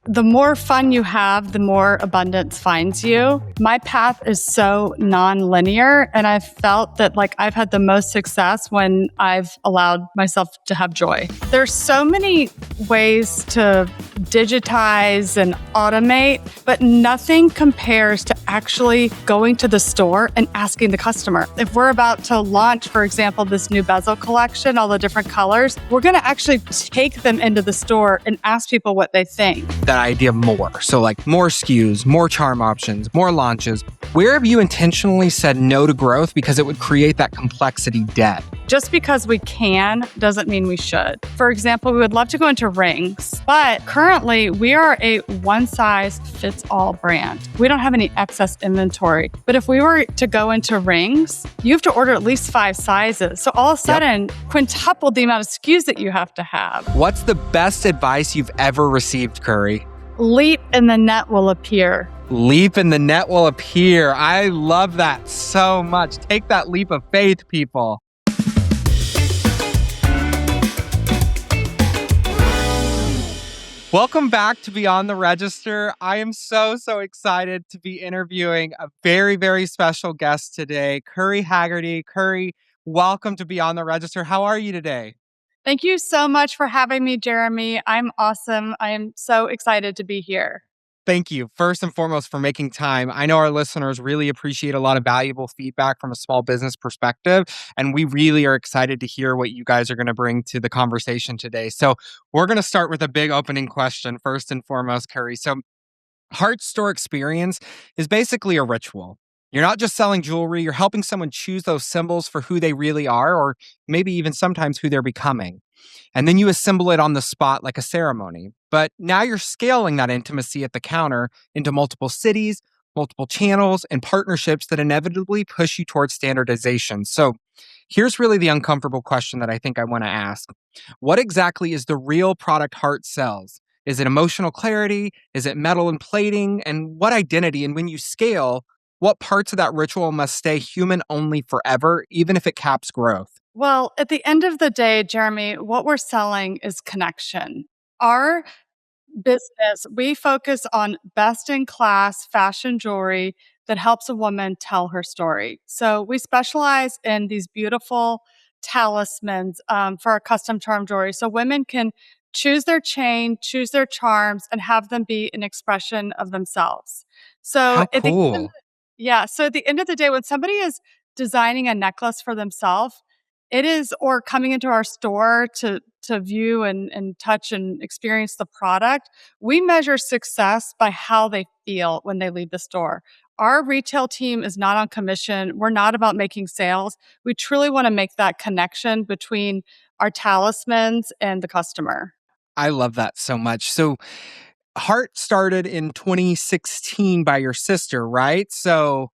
The more fun you have, the more abundance finds you. My path is so non-linear, and I've felt that I've had the most success when I've allowed myself to have joy. There's so many ways to digitize and automate, but nothing compares to actually going to the store and asking the customer. If we're about to launch, for example, this new bezel collection, all the different colors, we're going to actually take them into the store and ask people what they think. That idea of more. So more SKUs, more charm options, more launches. Where have you intentionally said no to growth because it would create that complexity debt? Just because we can doesn't mean we should. For example, we would love to go into rings, but currently we are a one-size-fits-all brand. We don't have any excess inventory. But if we were to go into rings, you have to order at least 5 sizes. So all of a sudden, quintuple the amount of SKUs that you have to have. What's the best advice you've ever received, Curry? Leap and the net will appear. Leap and the net will appear. I love that so much. Take that leap of faith, people. Welcome back to Beyond the Register. I am so excited to be interviewing a very, very special guest today, Curry Hagerty. Curry, welcome to Beyond the Register. How are you today? Thank you so much for having me, Jeramey. I'm awesome. I am so excited to be here. Thank you, first and foremost, for making time. I know our listeners really appreciate a lot of valuable feedback from a small business perspective, and we really are excited to hear what you guys are going to bring to the conversation today. So we're going to start with a big opening question, first and foremost, Curry. So HART store experience is basically a ritual. You're not just selling jewelry, you're helping someone choose those symbols for who they really are, or maybe even sometimes who they're becoming. And then you assemble it on the spot like a ceremony. But now you're scaling that intimacy at the counter into multiple cities, multiple channels, and partnerships that inevitably push you towards standardization. So here's really the uncomfortable question that I think I want to ask. What exactly is the real product HART sells? Is it emotional clarity? Is it metal and plating? And what identity? And when you scale, what parts of that ritual must stay human only forever, even if it caps growth? Well, at the end of the day, Jeramey, what we're selling is connection. Our business, we focus on best-in-class fashion jewelry that helps a woman tell her story. So we specialize in these beautiful talismans for our custom charm jewelry. So women can choose their chain, choose their charms, and have them be an expression of themselves. So How at the end, cool. so at the end of the day, when somebody is designing a necklace for themselves, it is, or coming into our store to view and touch and experience the product, we measure success by how they feel when they leave the store. Our retail team is not on commission. We're not about making sales. We truly want to make that connection between our talismans and the customer. I love that so much. So HART started in 2016 by your sister, right? So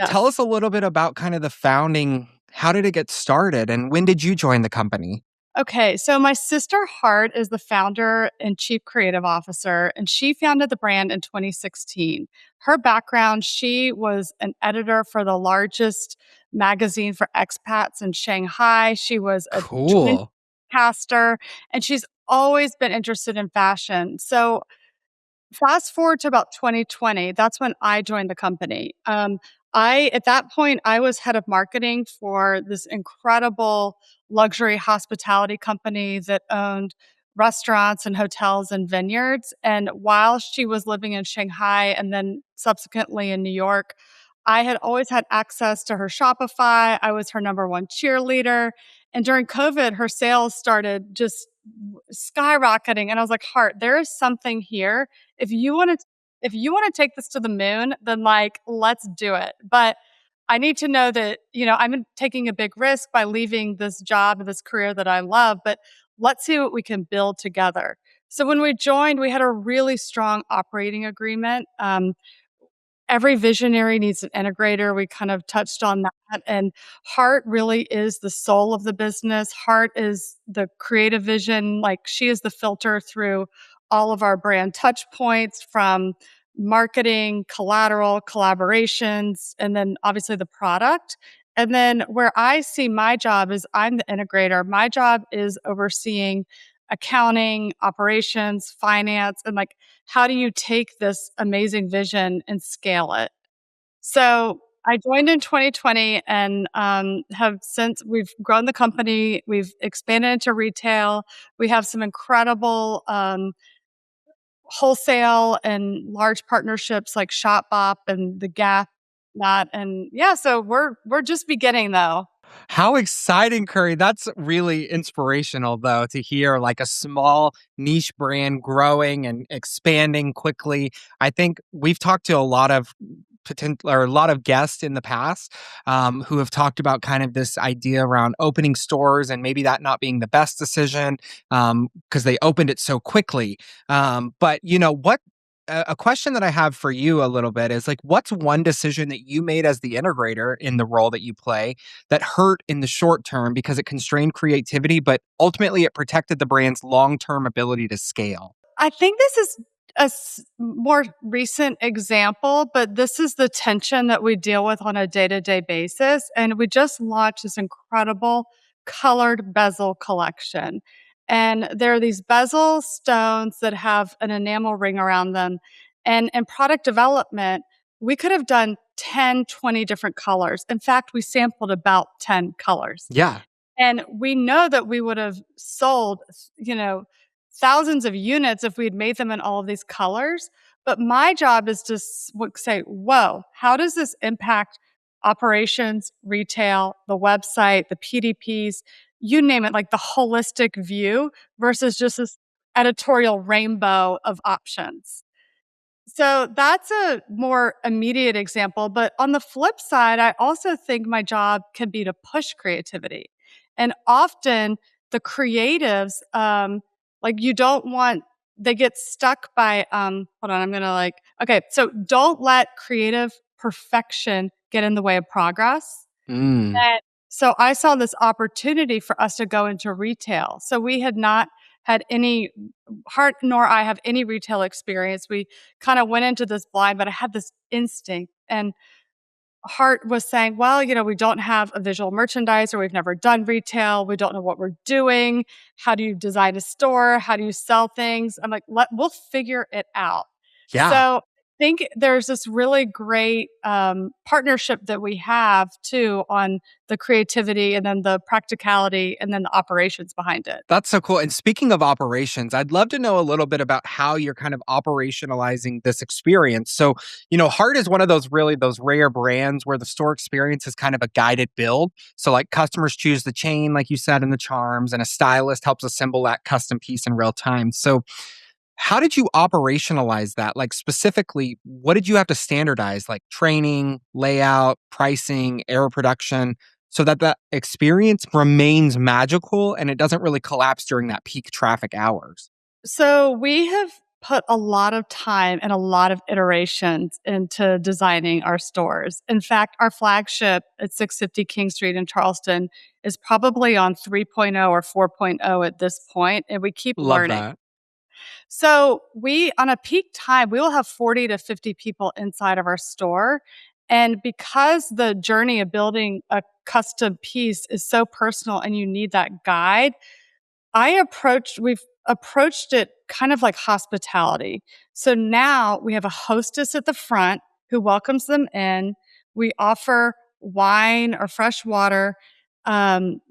tell Yes. us a little bit about kind of the founding. How did it get started and when did you join the company? Okay, so my sister Hart is the founder and chief creative officer, and she founded the brand in 2016. Her background, she was an editor for the largest magazine for expats in Shanghai. She was a joint Cool. caster, and she's always been interested in fashion. So fast forward to about 2020, that's when I joined the company. At that point, I was head of marketing for this incredible luxury hospitality company that owned restaurants and hotels and vineyards. And while she was living in Shanghai and then subsequently in New York, I had always had access to her Shopify. I was her number one cheerleader. And during COVID, her sales started just skyrocketing. And I was like, Hart, there is something here. If you want to take this to the moon, then let's do it. But I need to know that, I'm taking a big risk by leaving this job and this career that I love, but let's see what we can build together. So when we joined, we had a really strong operating agreement. Every visionary needs an integrator. We kind of touched on that. And Hart really is the soul of the business. Hart is the creative vision. She is the filter through all of our brand touch points, from marketing, collateral, collaborations, and then obviously the product. And then where I see my job is I'm the integrator. My job is overseeing accounting, operations, finance, and like, how do you take this amazing vision and scale it? So I joined in 2020 and have since we've grown the company, we've expanded into retail. We have some incredible wholesale and large partnerships like Shopbop and the Gap. That and yeah, so we're just beginning though. How exciting, Curry. That's really inspirational, though, to hear like a small niche brand growing and expanding quickly. I think we've talked to a lot of potential or a lot of guests in the past who have talked about kind of this idea around opening stores and maybe that not being the best decision because they opened it so quickly. But you know what? A question that I have for you a little bit is like, what's one decision that you made as the integrator in the role that you play that hurt in the short term because it constrained creativity, but ultimately it protected the brand's long term ability to scale? I think this is a more recent example, but this is the tension that we deal with on a day to day basis. And we just launched this incredible colored bezel collection. And there are these bezel stones that have an enamel ring around them. And in product development, we could have done 10, 20 different colors. In fact, we sampled about 10 colors. Yeah. And we know that we would have sold, you know, thousands of units if we had made them in all of these colors. But my job is to say, whoa, how does this impact operations, retail, the website, the PDPs, you name it, like the holistic view versus just this editorial rainbow of options. So that's a more immediate example. But on the flip side, I also think my job can be to push creativity. And often the creatives, like you don't want, they get stuck by, hold on, I'm going to like, okay, so don't let creative perfection get in the way of progress. Mm. And so I saw this opportunity for us to go into retail. So we had not had any Hart nor I have any retail experience. We kind of went into this blind, but I had this instinct. And Hart was saying, well, you know, we don't have a visual merchandiser. We've never done retail. We don't know what we're doing. How do you design a store? How do you sell things? I'm like, we'll figure it out. Yeah. So I think there's this really great partnership that we have too on the creativity and then the practicality and then the operations behind it. That's so cool. And speaking of operations, I'd love to know a little bit about how you're kind of operationalizing this experience. So, you know, Heart is one of those really those rare brands where the store experience is kind of a guided build. So like customers choose the chain, like you said, and the charms, and a stylist helps assemble that custom piece in real time. So how did you operationalize that? Like specifically, what did you have to standardize, like training, layout, pricing, air production, so that that experience remains magical and it doesn't really collapse during that peak traffic hours? So we have put a lot of time and a lot of iterations into designing our stores. In fact, our flagship at 650 King Street in Charleston is probably on 3.0 or 4.0 at this point, and we keep Love learning. that. So we, on a peak time, we will have 40 to 50 people inside of our store. And because the journey of building a custom piece is so personal and you need that guide, we've approached it kind of like hospitality. So now we have a hostess at the front who welcomes them in. We offer wine or fresh water, wine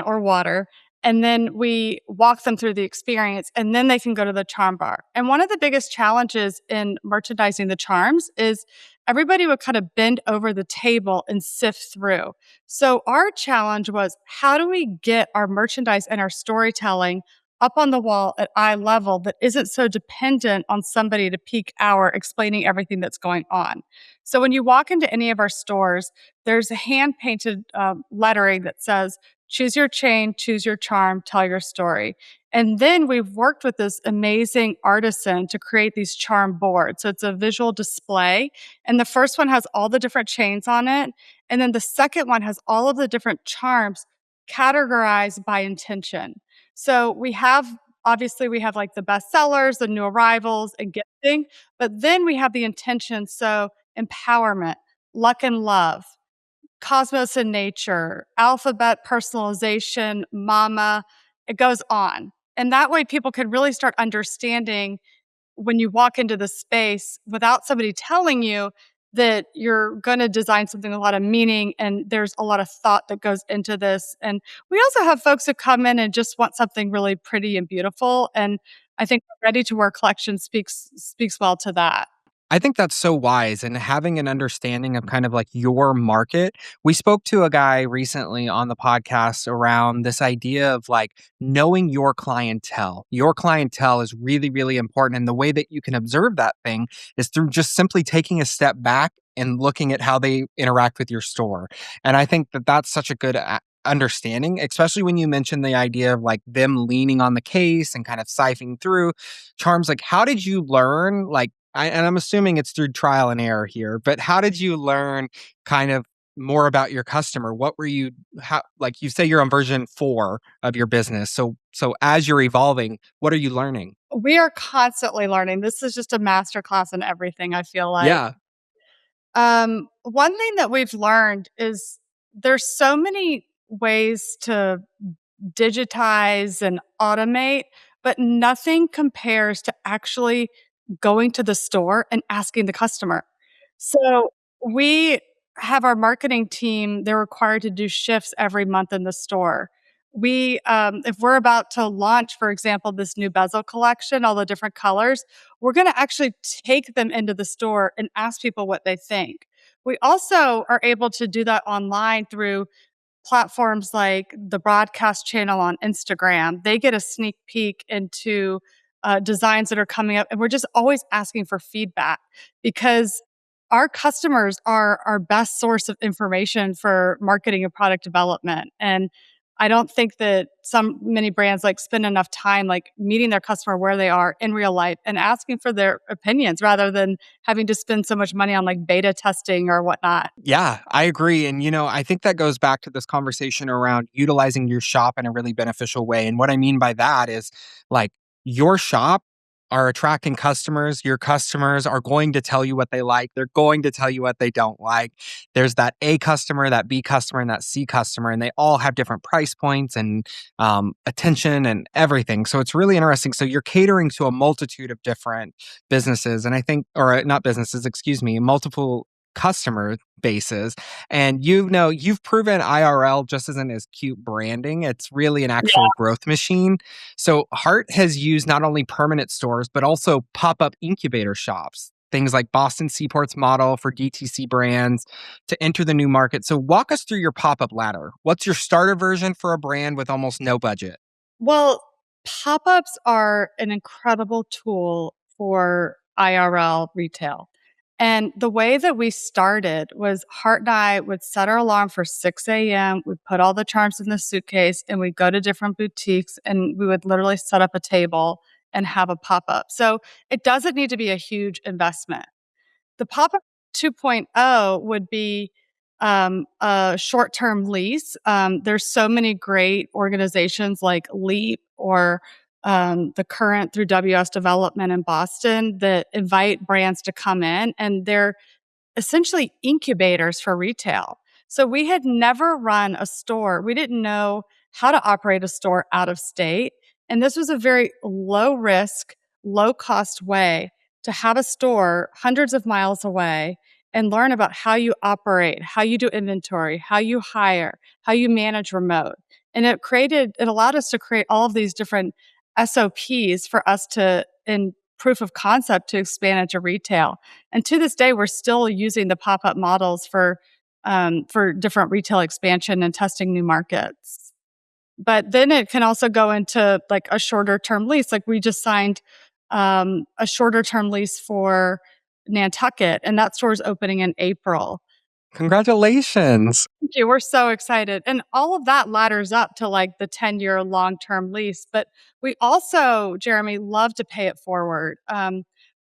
or water. And then we walk them through the experience and then they can go to the charm bar. And one of the biggest challenges in merchandising the charms is everybody would kind of bend over the table and sift through. So our challenge was how do we get our merchandise and our storytelling up on the wall at eye level that isn't so dependent on somebody at a peak hour explaining everything that's going on. So when you walk into any of our stores, there's a hand painted lettering that says, choose your chain, choose your charm, tell your story. And then we've worked with this amazing artisan to create these charm boards. So it's a visual display. And the first one has all the different chains on it. And then the second one has all of the different charms categorized by intention. So obviously, we have like the best sellers, the new arrivals, and gifting, but then we have the intention. So empowerment, luck and love, cosmos and nature, alphabet personalization, mama, it goes on. And that way people could really start understanding when you walk into the space without somebody telling you that you're going to design something with a lot of meaning and there's a lot of thought that goes into this. And we also have folks who come in and just want something really pretty and beautiful. And I think the ready to wear collection speaks well to that. I think that's so wise and having an understanding of kind of like your market. We spoke to a guy recently on the podcast around this idea of like knowing your clientele. Your clientele is really, really important. And the way that you can observe that thing is through just simply taking a step back and looking at how they interact with your store. And I think that that's such a good understanding, especially when you mentioned the idea of like them leaning on the case and kind of siphoning through charms. Like, how did you learn? Like, and I'm assuming it's through trial and error here, but how did you learn kind of more about your customer? What were you, how, like you say you're on version 4 of your business. So as you're evolving, what are you learning? We are constantly learning. This is just a masterclass in everything, I feel like. Yeah. One thing that we've learned is there's so many ways to digitize and automate, but nothing compares to actually going to the store and asking the customer. So we have our marketing team, they're required to do shifts every month in the store. If we're about to launch, for example, this new bezel collection, all the different colors, we're going to actually take them into the store and ask people what they think. We also are able to do that online through platforms like the broadcast channel on Instagram. They get a sneak peek into designs that are coming up. And we're just always asking for feedback because our customers are our best source of information for marketing and product development. And I don't think that many brands like spend enough time like meeting their customer where they are in real life and asking for their opinions rather than having to spend so much money on like beta testing or whatnot. Yeah, I agree. And, I think that goes back to this conversation around utilizing your shop in a really beneficial way. And what I mean by that is like your shop are attracting customers. Your customers are going to tell you what they like. They're going to tell you what they don't like. There's that A customer, that B customer, and that C customer, and they all have different price points and attention and everything. So it's really interesting. So you're catering to a multitude of different businesses. And I think, or not businesses, excuse me, multiple customer bases. And you've proven IRL just isn't as cute branding. It's really an actual growth machine. So Hart has used not only permanent stores, but also pop-up incubator shops, things like Boston Seaport's model for DTC brands to enter the new market. So walk us through your pop-up ladder. What's your starter version for a brand with almost no budget? Well, pop ups are an incredible tool for IRL retail. And the way that we started was Hart and I would set our alarm for 6 a.m. We'd put all the charms in the suitcase and we'd go to different boutiques and we would literally set up a table and have a pop up. So it doesn't need to be a huge investment. The pop-up 2.0 would be a short-term lease. There's so many great organizations like Leap or the current through WS Development in Boston that invite brands to come in, and they're essentially incubators for retail. So we had never run a store. We didn't know how to operate a store out of state. And this was a very low risk, low cost way to have a store hundreds of miles away and learn about how you operate, how you do inventory, how you hire, how you manage remote. And it allowed us to create all of these different SOPs for us to, in proof of concept, to expand into retail. And to this day, we're still using the pop-up models for different retail expansion and testing new markets. But then it can also go into like a shorter term lease. Like we just signed a shorter term lease for Nantucket, and that store's opening in April. Congratulations. Thank you. We're so excited. And all of that ladders up to like the 10-year long-term lease. But we also, Jeramey, love to pay it forward.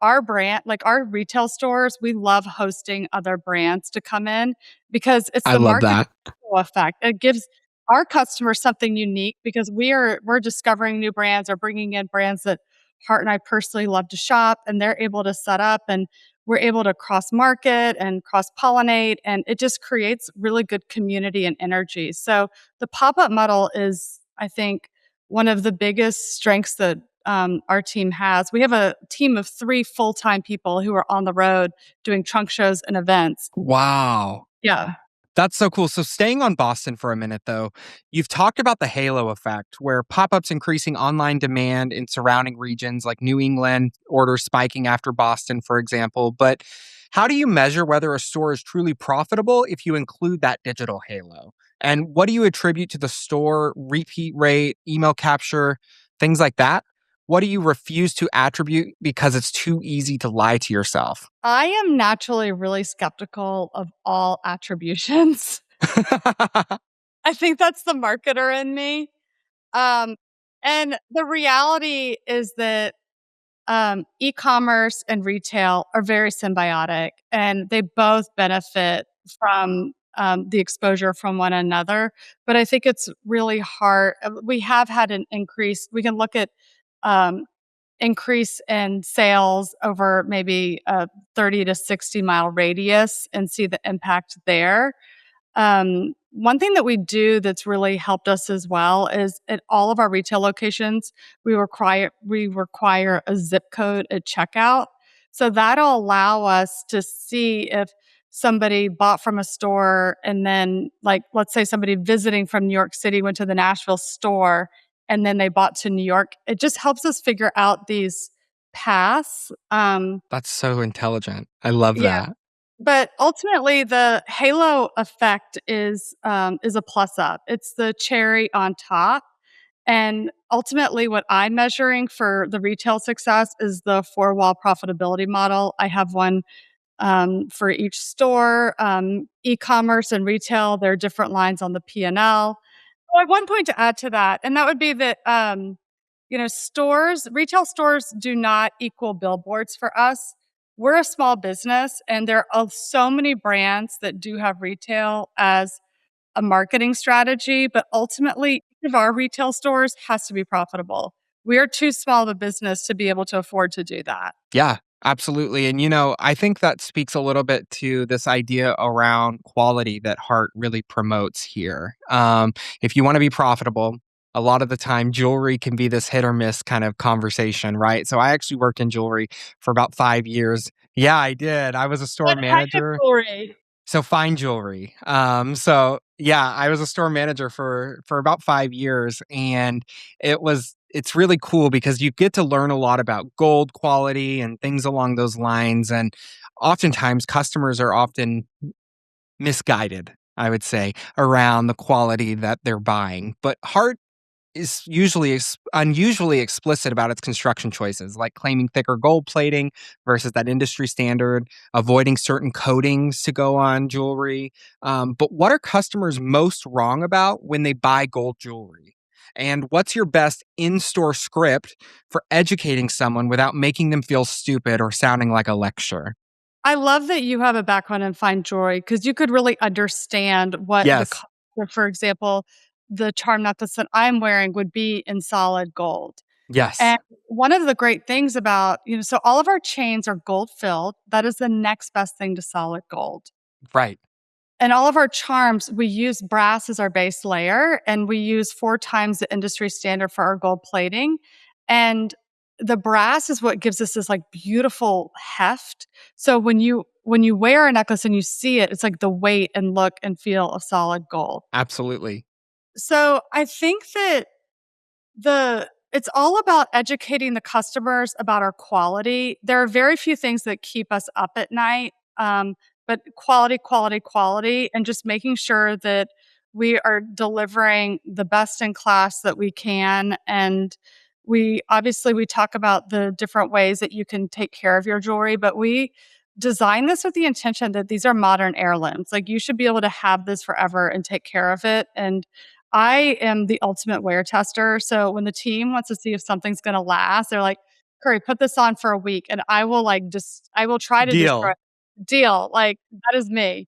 Our brand, like our retail stores, we love hosting other brands to come in because it's I the love marketing that. effect. It gives our customers something unique because we're discovering new brands or bringing in brands that Hart and I personally love to shop, and they're able to set up and we're able to cross market and cross pollinate, and it just creates really good community and energy. So the pop up model is, I think, one of the biggest strengths that our team has. We have a team of 3 full-time people who are on the road doing trunk shows and events. Wow. Yeah. That's so cool. So, staying on Boston for a minute, though, you've talked about the halo effect, where pop ups increasing online demand in surrounding regions like New England, orders spiking after Boston, for example. But how do you measure whether a store is truly profitable if you include that digital halo? And what do you attribute to the store repeat rate, email capture, things like that? What do you refuse to attribute because it's too easy to lie to yourself? I am naturally really skeptical of all attributions. I think that's the marketer in me. Um, and the reality is that e-commerce and retail are very symbiotic, and they both benefit from the exposure from one another. But I think it's really hard. We have had an increase. We can look at um, increase in sales over maybe a 30 to 60-mile radius and see the impact there. One thing that we do that's really helped us as well is at all of our retail locations, we require a zip code at checkout. So that'll allow us to see if somebody bought from a store and then, like, let's say somebody visiting from New York City went to the Nashville store and then they bought to New York. It just helps us figure out these paths. That's so intelligent. I love Yeah. that. But ultimately, the halo effect is a plus up. It's the cherry on top. And ultimately, what I'm measuring for the retail success is the four wall profitability model. I have one for each store, e-commerce and retail. There are different lines on the P&L. Oh, I have one point to add to that, and that would be that retail stores do not equal billboards for us. We're a small business, and there are so many brands that do have retail as a marketing strategy, but ultimately, each of our retail stores has to be profitable. We are too small of a business to be able to afford to do that. Yeah, absolutely. And, I think that speaks a little bit to this idea around quality that Heart really promotes here. If you want to be profitable, a lot of the time, jewelry can be this hit or miss kind of conversation, right? So, I actually worked in jewelry for about 5 years. Yeah, I did. I was a store What kind of manager. jewelry? So fine jewelry. So yeah, I was a store manager for about 5 years, and it's really cool because you get to learn a lot about gold quality and things along those lines, and oftentimes customers are often misguided, I would say, around the quality that they're buying. But Hart is usually unusually explicit about its construction choices, like claiming thicker gold plating versus that industry standard, avoiding certain coatings to go on jewelry. But what are customers most wrong about when they buy gold jewelry? And what's your best in store script for educating someone without making them feel stupid or sounding like a lecture? I love that you have a background in fine jewelry because you could really understand what Yes. for example, the charm necklace that I'm wearing would be in solid gold. Yes. And one of the great things about, so all of our chains are gold filled. That is the next best thing to solid gold. Right. And all of our charms, we use brass as our base layer, and we use 4 times the industry standard for our gold plating. And the brass is what gives us this, like, beautiful heft. So when you wear a necklace and you see it, it's like the weight and look and feel of solid gold. Absolutely. So I think that it's all about educating the customers about our quality. There are very few things that keep us up at night, but quality, quality, quality, and just making sure that we are delivering the best in class that we can. And we talk about the different ways that you can take care of your jewelry, but we design this with the intention that these are modern heirlooms. Like, you should be able to have this forever and take care of it. And I am the ultimate wear tester. So when the team wants to see if something's going to last, they're like, "Curry, put this on for a week," and I will try to destroy Deal. it. Deal. Like, that is me.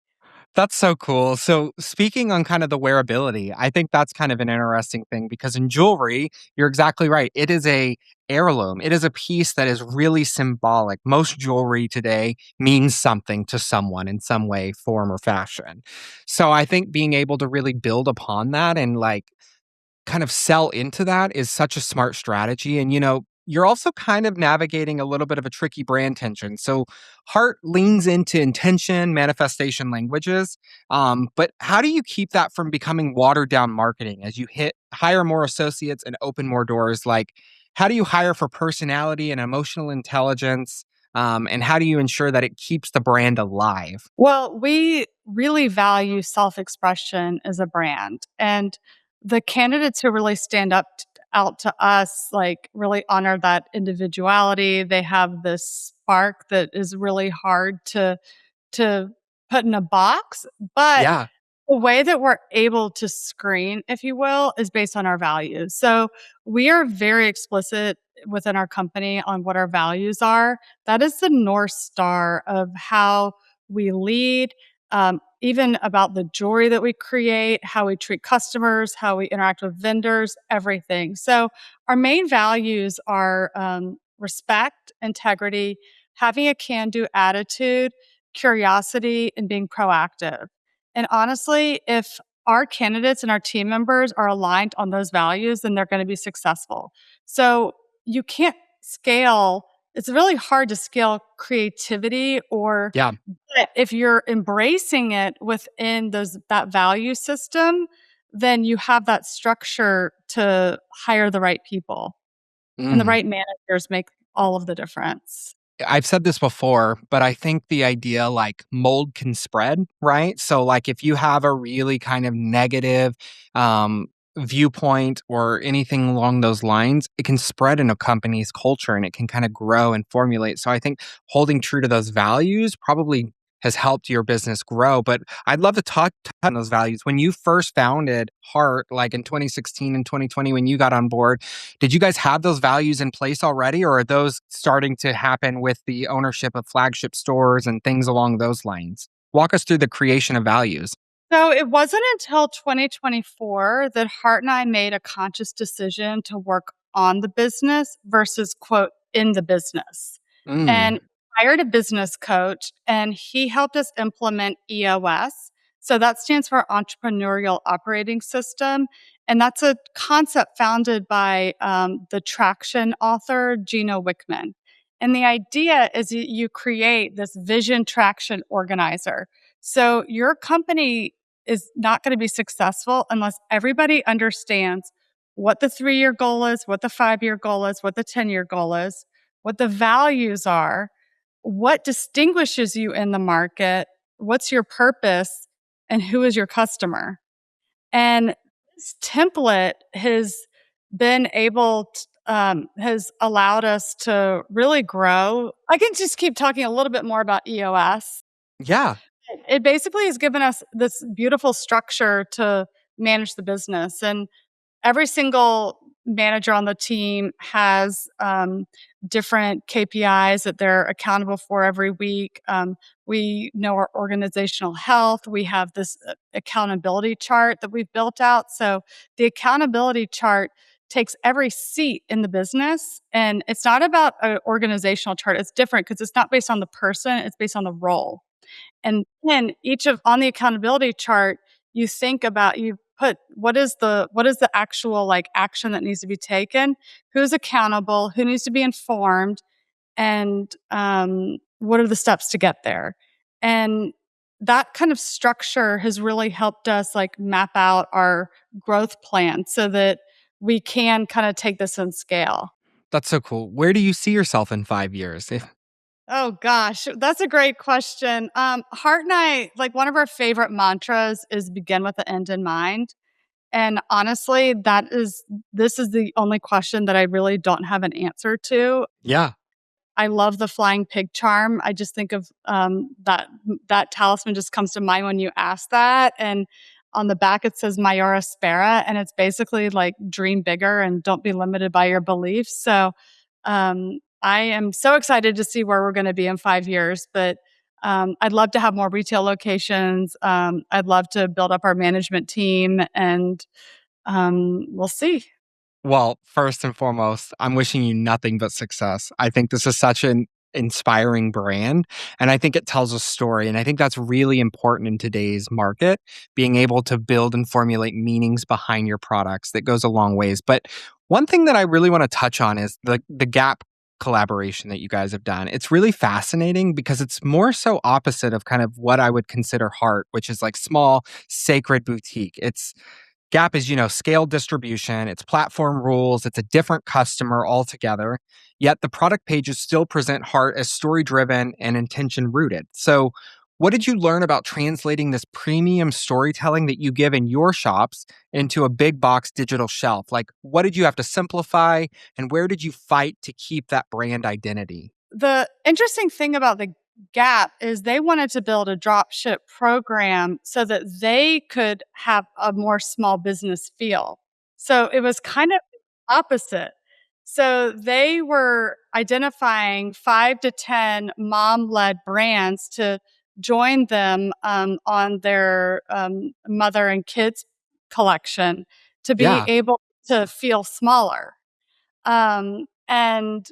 That's so cool. So, speaking on kind of the wearability, I think that's kind of an interesting thing because in jewelry, you're exactly right. It is a heirloom. It is a piece that is really symbolic. Most jewelry today means something to someone in some way, form, or fashion. So, I think being able to really build upon that and like kind of sell into that is such a smart strategy. And, you're also kind of navigating a little bit of a tricky brand tension. So, Heart leans into intention, manifestation languages. But how do you keep that from becoming watered down marketing as you hire more associates and open more doors? Like, how do you hire for personality and emotional intelligence? And how do you ensure that it keeps the brand alive? Well, we really value self expression as a brand. And the candidates who really stand up out to us, like, really honor that individuality. They have this spark that is really hard to put in a box. But Yeah. the way that we're able to screen, if you will, is based on our values. So we are very explicit within our company on what our values are. That is the North Star of how we lead, even about the jewelry that we create, how we treat customers, how we interact with vendors, everything. So our main values are respect, integrity, having a can do attitude, curiosity, and being proactive. And honestly, if our candidates and our team members are aligned on those values, then they're going to be successful. So you can't scale. It's really hard to scale creativity or Yeah. but if you're embracing it within that value system, then you have that structure to hire the right people and the Mhm. right managers make all of the difference. I've said this before, but I think the idea like mold can spread, right? So like if you have a really kind of negative um viewpoint or anything along those lines, it can spread in a company's culture and it can kind of grow and formulate. So I think holding true to those values probably has helped your business grow. But I'd love to talk on those values. When you first founded Heart, like in 2016 and 2020, when you got on board, did you guys have those values in place already, or are those starting to happen with the ownership of flagship stores and things along those lines? Walk us through the creation of values. So it wasn't until 2024 that Hart and I made a conscious decision to work on the business versus, quote, in the business. Mm, And hired a business coach, and he helped us implement EOS. So that stands for Entrepreneurial Operating System. And that's a concept founded by the Traction author, Gino Wickman. And the idea is that you create this vision traction organizer. So your company is not going to be successful unless everybody understands what the 3-year goal is, what the 5-year goal is, what the 10-year goal is, what the values are, what distinguishes you in the market, what's your purpose, and who is your customer. And this template has allowed us to really grow. I can just keep talking a little bit more about EOS. yeah. It basically has given us this beautiful structure to manage the business. And every single manager on the team has different KPIs that they're accountable for every week. We know our organizational health. We have this accountability chart that we've built out. So the accountability chart takes every seat in the business, and it's not about an organizational chart. It's different because it's not based on the person, it's based on the role. And then each of on the accountability chart, you think about you put what is the actual, like, action that needs to be taken, who's accountable, who needs to be informed, and, what are the steps to get there? And that kind of structure has really helped us, like, map out our growth plan so that we can kinda take this in scale. That's so cool. Where do you see yourself in 5 years? Oh gosh, that's a great question. Hart and I, like, one of our favorite mantras is begin with the end in mind. And honestly, this is the only question that I really don't have an answer to. Yeah. I love the flying pig charm. I just think of that talisman just comes to mind when you ask that. And on the back it says Mayora Spera, and it's basically like dream bigger and don't be limited by your beliefs. So I am so excited to see where we're going to be in 5 years. But I'd love to have more retail locations. I'd love to build up our management team, and we'll see. Well, first and foremost, I'm wishing you nothing but success. I think this is such an inspiring brand. And I think it tells a story. And I think that's really important in today's market, being able to build and formulate meanings behind your products that goes a long ways. But one thing that I really want to touch on is the Gap collaboration that you guys have done. It's really fascinating because it's more so opposite of kind of what I would consider Heart, which is like small, sacred boutique. It's Gap is, scale distribution, it's platform rules, it's a different customer altogether. Yet the product pages still present Heart as story driven and intention rooted. So, what did you learn about translating this premium storytelling that you give in your shops into a big box digital shelf? Like, what did you have to simplify and where did you fight to keep that brand identity? The interesting thing about the Gap is they wanted to build a drop ship program so that they could have a more small business feel. So it was kind of opposite. So they were identifying 5 to 10 mom-led brands to join them, on their, mother and kids collection to be Yeah, able to feel smaller. And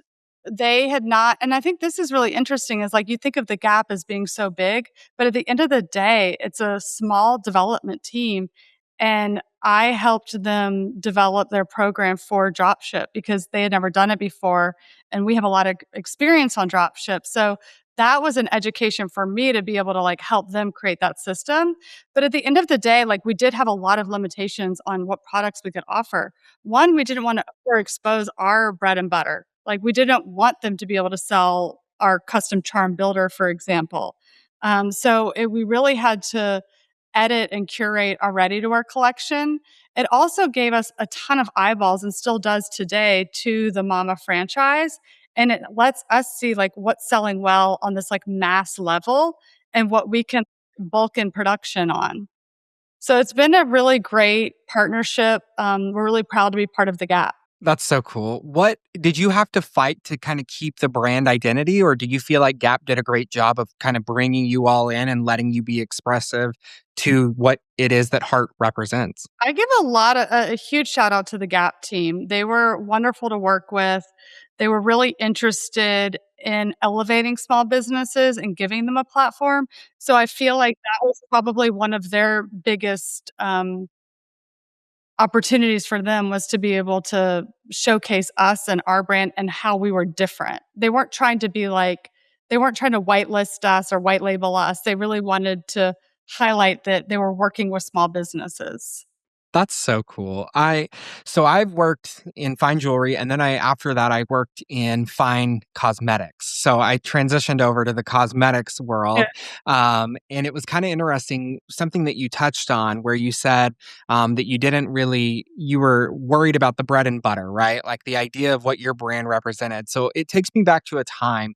they had not, and I think this is really interesting is like you think of the Gap as being so big, but at the end of the day, it's a small development team. And I helped them develop their program for dropship because they had never done it before. And we have a lot of experience on dropship. So that was an education for me to be able to like help them create that system. But at the end of the day, like we did have a lot of limitations on what products we could offer. One, we didn't want to overexpose our bread and butter. Like, we didn't want them to be able to sell our custom charm builder, for example. We really had to edit and curate our ready-to-wear collection. It also gave us a ton of eyeballs and still does today to the Mama franchise, and it lets us see, like, what's selling well on this, like, mass level and what we can bulk in production on. So it's been a really great partnership. We're really proud to be part of the Gap. that's so cool. What did you have to fight to kind of keep the brand identity, or do you feel like Gap did a great job of kind of bringing you all in and letting you be expressive to what it is that Heart represents? I give a huge shout out to the Gap team. They were wonderful to work with. They were really interested in elevating small businesses and giving them a platform. So I feel like that was probably one of their biggest opportunities for them was to be able to showcase us and our brand and how we were different. They weren't trying to whitelist us or white label us. They really wanted to highlight that they were working with small businesses. That's so cool. I've worked in fine jewelry and then after that I worked in fine cosmetics. So I transitioned over to the cosmetics Yeah. world. And it was kind of interesting, something that you touched on where you said that you were worried about the bread and butter, right? Like the idea of what your brand represented. So it takes me back to a time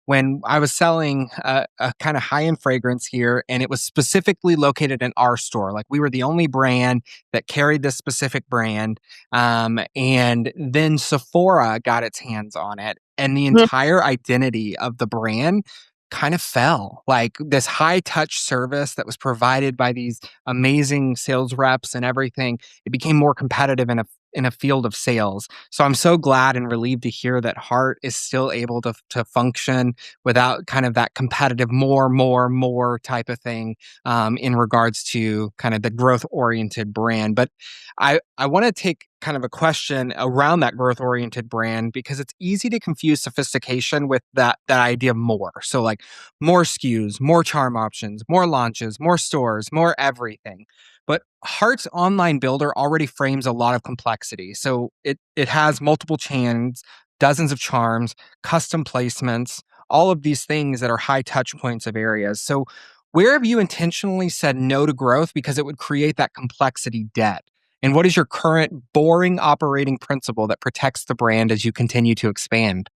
when I was selling a kind of high end fragrance here, and it was specifically located in our store. Like we were the only brand that carried this specific brand. And then Sephora got its hands on it, and the Mhm. entire identity of the brand kind of fell. Like this high touch service that was provided by these amazing sales reps and everything, it became more competitive in a field of sales. So I'm so glad and relieved to hear that Heart is still able to function without kind of that competitive more type of thing in regards to kind of the growth oriented brand. But I want to take kind of a question around that growth oriented brand because it's easy to confuse sophistication with that idea of more. So like more SKUs, more charm options, more launches, more stores, more everything. But Heart's online builder already frames a lot of complexity. So it has multiple chains, dozens of charms, custom placements, all of these things that are high touch points of areas. So where have you intentionally said no to growth because it would create that complexity debt? And what is your current boring operating principle that protects the brand as you continue to expand?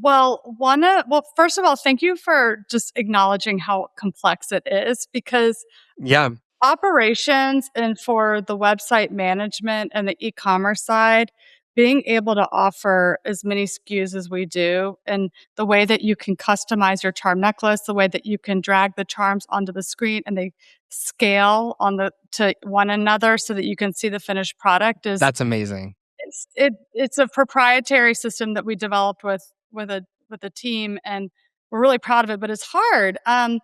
First of all, thank you for just acknowledging how complex it is because Yeah, operations and for the website management and the e-commerce side, being able to offer as many SKUs as we do, and the way that you can customize your charm necklace, the way that you can drag the charms onto the screen and they scale on the to one another so that you can see the finished product is that's amazing. it's a proprietary system that we developed with a team, and we're really proud of it, but it's hard. And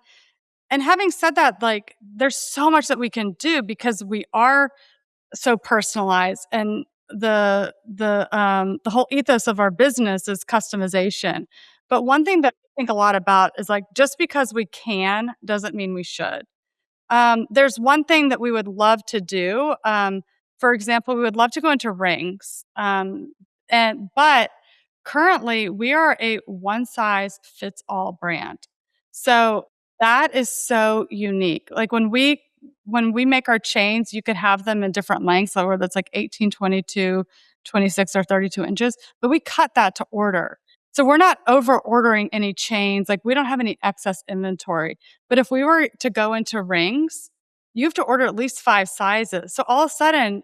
having said that, like, there's so much that we can do because we are so personalized, and the whole ethos of our business is customization. But one thing that I think a lot about is, like, just because we can doesn't mean we should. There's one thing that we would love to do. For example, we would love to go into rings. But currently we are a one size fits all brand. So that is so unique. Like when we make our chains, you could have them in different lengths, so whether it's like 18, 22, 26, or 32 inches, but we cut that to order. So we're not over ordering any chains. Like we don't have any excess inventory. But if we were to go into rings, you have to order at least 5 sizes. So all of a sudden,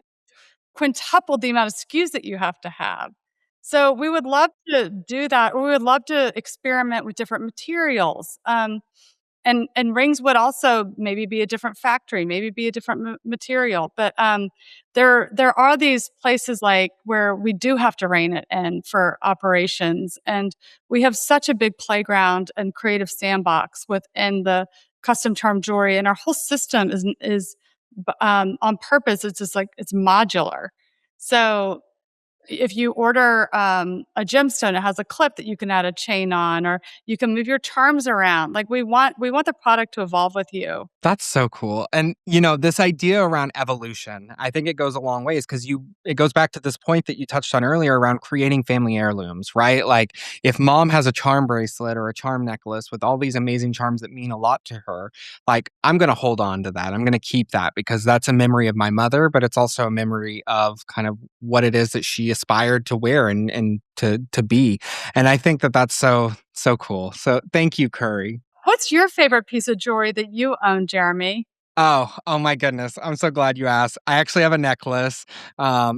quintuple the amount of SKUs that you have to have. So we would love to do that, or we would love to experiment with different materials. And rings would also maybe be a different factory, maybe be a different material. But there are these places like where we do have to rein it in for operations, and we have such a big playground and creative sandbox within the custom charm jewelry, and our whole system is on purpose. It's just like it's modular. So if you order a gemstone, it has a clip that you can add a chain on, or you can move your charms around. Like we want the product to evolve with you. That's so cool. And this idea around evolution, I think it goes a long ways because it goes back to this point that you touched on earlier around creating family heirlooms, right? Like if mom has a charm bracelet or a charm necklace with all these amazing charms that mean a lot to her, like I'm going to hold on to that. I'm going to keep that because that's a memory of my mother, but it's also a memory of kind of what it is that she aspired to wear and to be. And I think that that's so cool. So thank you, Curry. What's your favorite piece of jewelry that you own, Jeramey? Oh my goodness. I'm so glad you asked. I actually have a necklace. I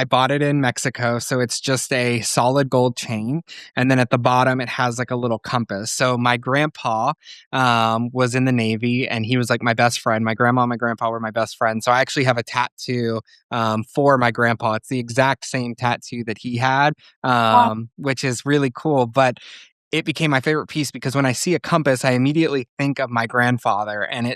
bought it in Mexico, so it's just a solid gold chain, and then at the bottom it has like a little compass. So my grandpa was in the Navy, and he was like my best friend. My grandma and my grandpa were my best friends. So I actually have a tattoo for my grandpa. It's the exact same tattoo that he had, Wow. which is really cool. But it became my favorite piece because when I see a compass, I immediately think of my grandfather, and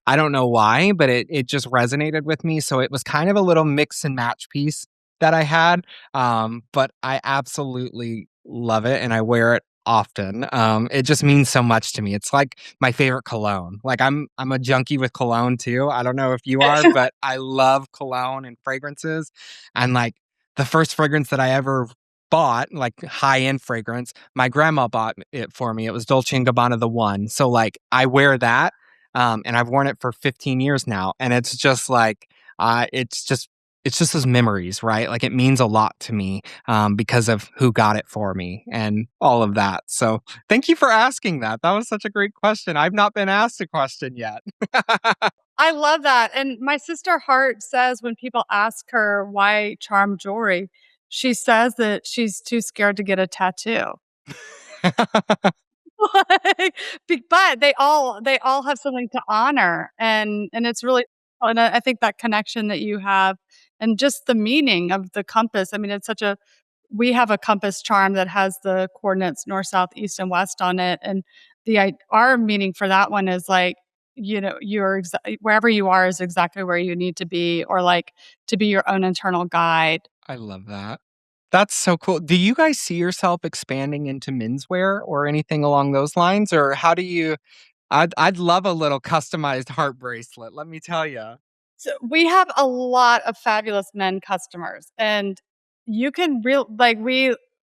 I don't know why, but it just resonated with me. So it was kind of a little mix and match piece that I had. But I absolutely love it and I wear it often. It just means so much to me. It's like my favorite cologne. Like I'm a junkie with cologne too. I don't know if you are, but I love cologne and fragrances. And like the first fragrance that I ever bought, like high-end fragrance, my grandma bought it for me. It was Dolce& and Gabbana The One. So like I wear that, and I've worn it for 15 years now. And it's just like, it's just those memories, right? Like it means a lot to me, because of who got it for me and all of that. So thank you for asking that. That was such a great question. I've not been asked a question yet. I love that. And my sister Hart says when people ask her why charm jewelry, she says that she's too scared to get a tattoo. Like, but they all have something to honor, and it's really, and I think that connection that you have, and just the meaning of the compass. I mean, it's such a we have a compass charm that has the coordinates north, south, east, and west on it, and our meaning for that one is like, wherever you are is exactly where you need to be, or like to be your own internal guide. I love that. That's so cool. Do you guys see yourself expanding into menswear or anything along those lines? Or how do you I'd love a little customized heart bracelet, let me tell you. So we have a lot of fabulous men customers, and you can real like we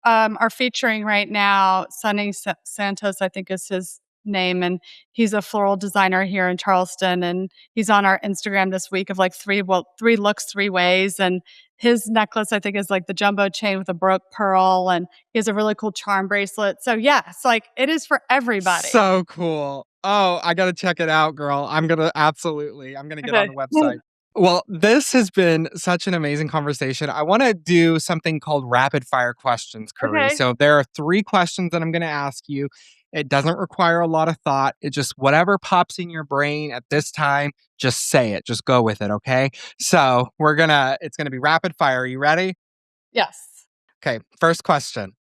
are featuring right now Santos, I think is his name, and he's a floral designer here in Charleston, and he's on our Instagram this week of like three looks, three ways, and his necklace I think is like the jumbo chain with a broke pearl, and he has a really cool charm bracelet. So yes, like it is for everybody. So cool. Oh, I gotta check it out, girl. I'm gonna get on Okay. the website. Well, this has been such an amazing conversation. I want to do something called rapid fire questions, Curry. Okay. So there are 3 questions that I'm going to ask you. It doesn't require a lot of thought. It just whatever pops in your brain at this time, just say it. Just go with it, okay? So it's gonna be rapid fire. Are you ready? Yes. Okay, first question.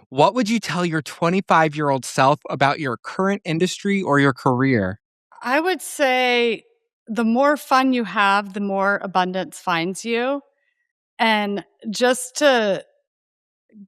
What would you tell your 25-year-old self about your current industry or your career? I would say the more fun you have, the more abundance finds you. And just to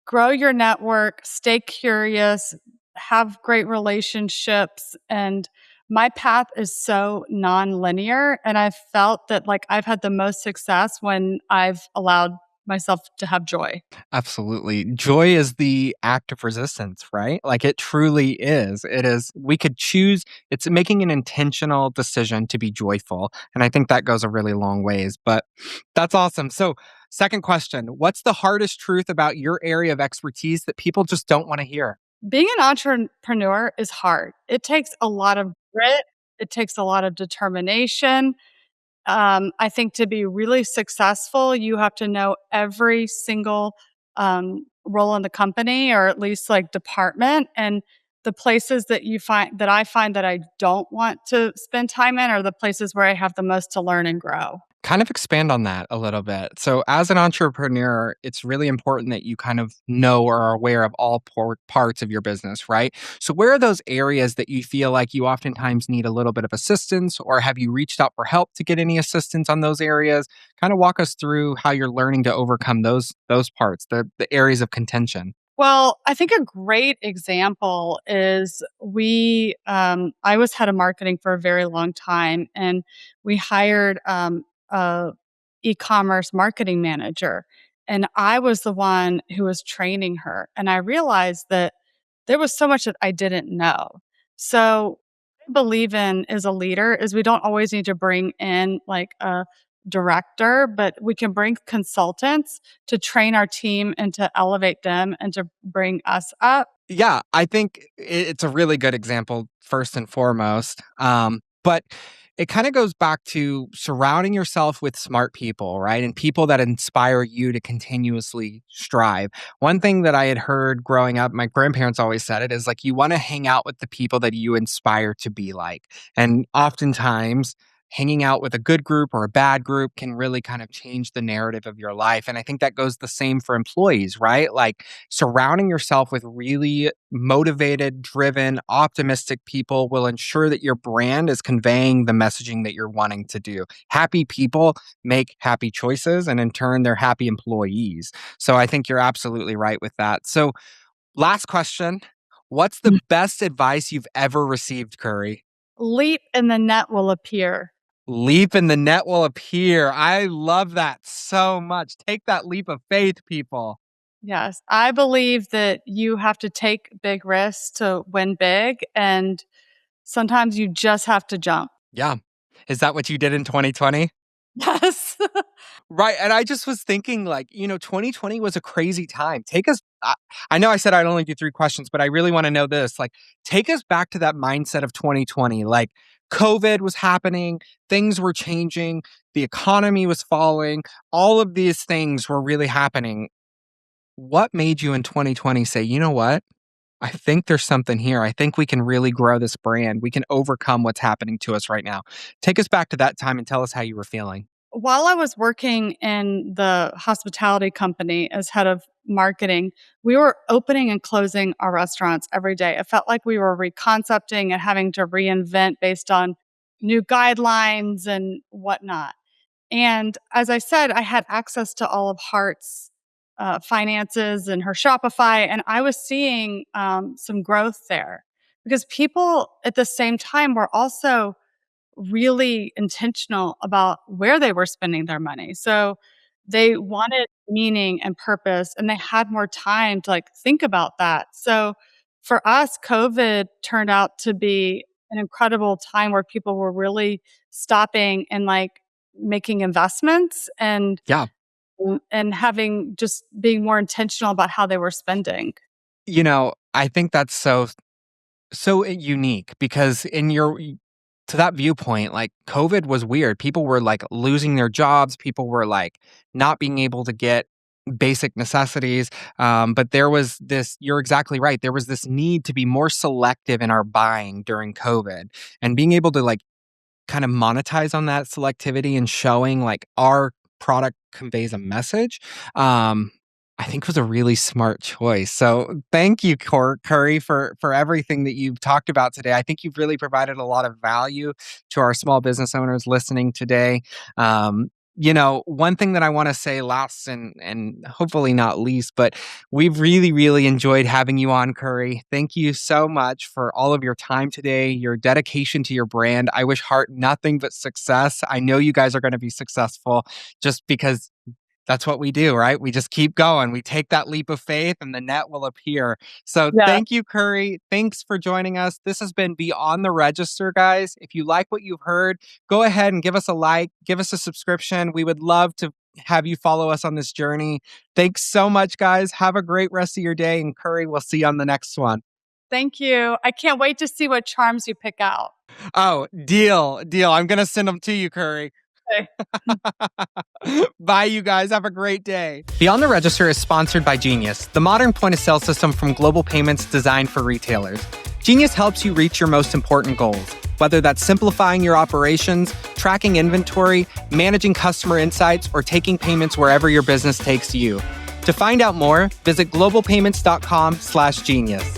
grow your network, stay curious, have great relationships. And my path is so non-linear. And I've felt that like I've had the most success when I've allowed myself to have joy. Absolutely. Joy is the act of resistance, right? Like it truly is. It is, we could choose, it's making an intentional decision to be joyful. And I think that goes a really long ways, but that's awesome. So, second question, what's the hardest truth about your area of expertise that people just don't want to hear? Being an entrepreneur is hard. It takes a lot of grit. It takes a lot of determination. I think to be really successful, you have to know every single role in the company or at least like department. And the places that you find that I don't want to spend time in are the places where I have the most to learn and grow. Kind of expand on that a little bit. So, as an entrepreneur, it's really important that you kind of know or are aware of all parts of your business, right? So, where are those areas that you feel like you oftentimes need a little bit of assistance, or have you reached out for help to get any assistance on those areas? Kind of walk us through how you're learning to overcome those parts, the areas of contention. Well, I think a great example is I was head of marketing for a very long time, and we hired a e-commerce marketing manager, and I was the one who was training her. And I realized that there was so much that I didn't know. So, I believe in as a leader is we don't always need to bring in like a director, but we can bring consultants to train our team and to elevate them and to bring us up. Yeah, I think it's a really good example, first and foremost. But it kind of goes back to surrounding yourself with smart people, right? And people that inspire you to continuously strive. One thing that I had heard growing up, my grandparents always said it, is like you want to hang out with the people that you inspire to be like. And oftentimes, hanging out with a good group or a bad group can really kind of change the narrative of your life. And I think that goes the same for employees, right? Like, surrounding yourself with really motivated, driven, optimistic people will ensure that your brand is conveying the messaging that you're wanting to do. Happy people make happy choices, and in turn, they're happy employees. So I think you're absolutely right with that. So, last question. What's the best advice you've ever received, Curry? Leap and the net will appear. Leap and the net will appear. I love that so much. Take that leap of faith, people. Yes, I believe that you have to take big risks to win big, and sometimes you just have to jump. Yeah. Is that what you did in 2020? Yes. Right, and I just was thinking, like, 2020 was a crazy time. I know I said I'd only do 3 questions, but I really wanna know this, like, take us back to that mindset of 2020, like, COVID was happening, things were changing, the economy was falling, all of these things were really happening. What made you in 2020 say, "You know what? I think there's something here. I think we can really grow this brand. We can overcome what's happening to us right now." Take us back to that time and tell us how you were feeling. While I was working in the hospitality company as head of marketing, we were opening and closing our restaurants every day. It felt like we were reconcepting and having to reinvent based on new guidelines and whatnot. And as I said, I had access to all of Hart's finances and her Shopify, and I was seeing some growth there because people at the same time were also really intentional about where they were spending their money. So they wanted meaning and purpose, and they had more time to like think about that. So for us, COVID turned out to be an incredible time where people were really stopping and like making investments Yeah. and having just being more intentional about how they were spending. I think that's so unique because to that viewpoint, like COVID was weird. People were like losing their jobs. People were like not being able to get basic necessities. But there was this, you're exactly right. There was this need to be more selective in our buying during COVID and being able to like kind of monetize on that selectivity and showing like our product conveys a message. I think was a really smart choice. So thank you, Curry, for everything that you've talked about today. I think you've really provided a lot of value to our small business owners listening today. One thing that I want to say last and hopefully not least, but we've really, really enjoyed having you on, Curry. Thank you so much for all of your time today, your dedication to your brand. I wish Hart nothing but success. I know you guys are going to be successful just because that's what we do, right? We just keep going. We take that leap of faith and the net will appear. So Yeah. thank you, Curry. Thanks for joining us. This has been Beyond the Register, guys. If you like what you've heard, go ahead and give us a like, give us a subscription. We would love to have you follow us on this journey. Thanks so much, guys. Have a great rest of your day. And Curry, we'll see you on the next one. Thank you. I can't wait to see what charms you pick out. Oh, deal. I'm going to send them to you, Curry. Okay. Bye, you guys. Have a great day. Beyond the Register is sponsored by Genius, the modern point of sale system from Global Payments designed for retailers. Genius helps you reach your most important goals, whether that's simplifying your operations, tracking inventory, managing customer insights, or taking payments wherever your business takes you. To find out more, visit globalpayments.com/genius.